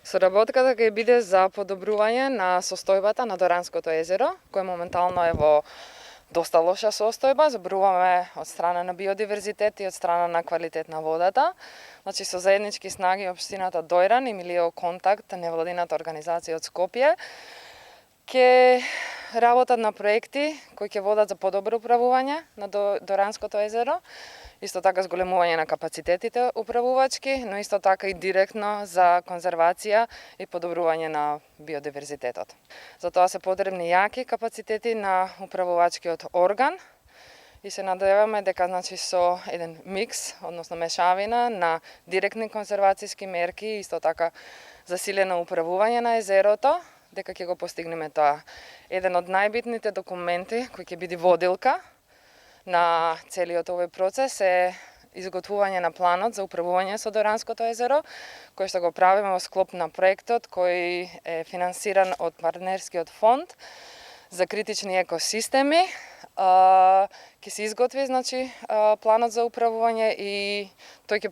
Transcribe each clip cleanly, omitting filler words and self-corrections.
Соработката ќе биде за подобрување на состојбата на Доранското езеро, кое моментално е во доста лоша состојба, зборуваме од страна на биодиверзитет и од страна на квалитет на водата. Значи со заеднички снаги општината Дојран и Милио Контакт, невладината организација од Скопје, ќе работат на проекти кои ќе водат за подобро управување на Доранското езеро, исто така зголемување на капацитетите управувачки, но исто така и директно за конзервација и подобрување на биодиверзитетот. За тоа се потребни јаки капацитети на управувачкиот орган и се надеваме дека со еден микс, односно мешавина на директни конзервацијски мерки и исто така засилено управување на езерото, дека ќе го постигнеме тоа. Еден од најбитните документи кој ќе биде водилка на целиот овој процес е изготвување на планот за управување со Доранското езеро, кој што го правиме во склоп на проектот кој е финансиран од партнерскиот фонд за критични екосистеми. Ќе се изготви планот за управување и тој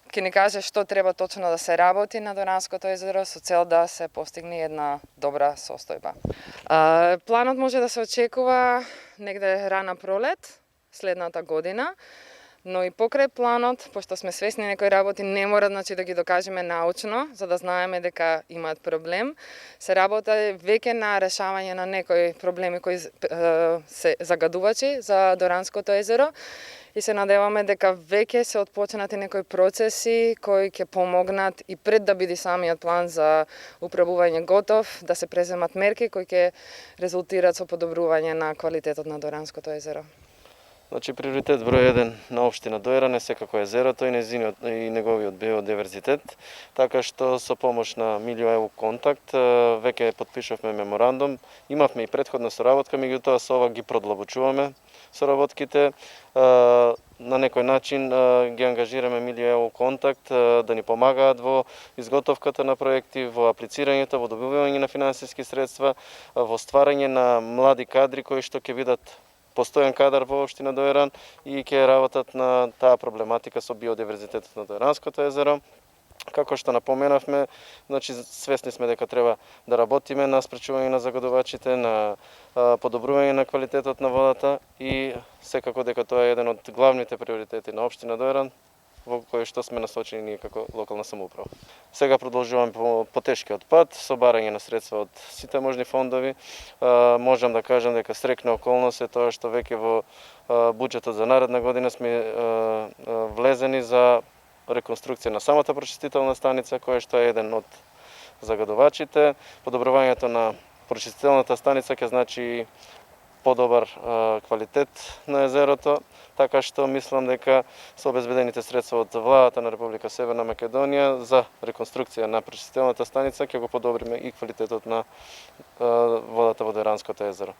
ќе ни каже што треба точно да се работи на Доранското езеро со цел да се постигне една добра состојба. Планот може да се очекува негде рана пролет следната година, но и покрај планот, пошто сме свесни некои работи не мора да ги докажеме научно, за да знаеме дека имаат проблем, се работи веќе на решавање на некои проблеми кои се загадувачи за Доранското езеро и се надеваме дека веќе се отпочнати некои процеси кои ќе помогнат и пред да биде самиот план за управување готов, да се преземат мерки кои ќе резултират со подобрување на квалитетот на Доранското езеро. Значи, приоритет број 1 на општина Дојран е секако езерото и неговиот биодиверзитет, така што со помош на Милио Контакт веќе потпишавме меморандум. Имавме и претходна соработка, меѓутоа со ова ги продлабочуваме соработките. На некој начин ги ангажираме Милио Контакт да ни помагаат во изготовката на проекти, во аплицирањето, во добивање на финансиски средства, во стварање на млади кадри кои што ќе видат постојан кадар во општина Дојран и ќе работат на таа проблематика со биодиверзитетот на Дојранското езеро. Како што напоменавме, свесни сме дека треба да работиме на спречување на загадувачите, на подобрување на квалитетот на водата и секако дека тоа е еден од главните приоритети на општина Дојран, во кој што сме насочени ние како локална самоуправа. Сега продолжуваме по тешкиот пат, со барање на средства од сите можни фондови. Можам да кажам дека срекна околност е тоа што веќе во буџетот за наредна година сме влезени за реконструкција на самата прочистителна станица, која што е еден од загадувачите. Подобрувањето на прочистителната станица ќе значи подобар квалитет на езерото, така што мислам дека со обезбедените средства од владата на Република Северна Македонија за реконструкција на пречистителната станица ќе го подобриме и квалитетот на водата во Дојранското езеро.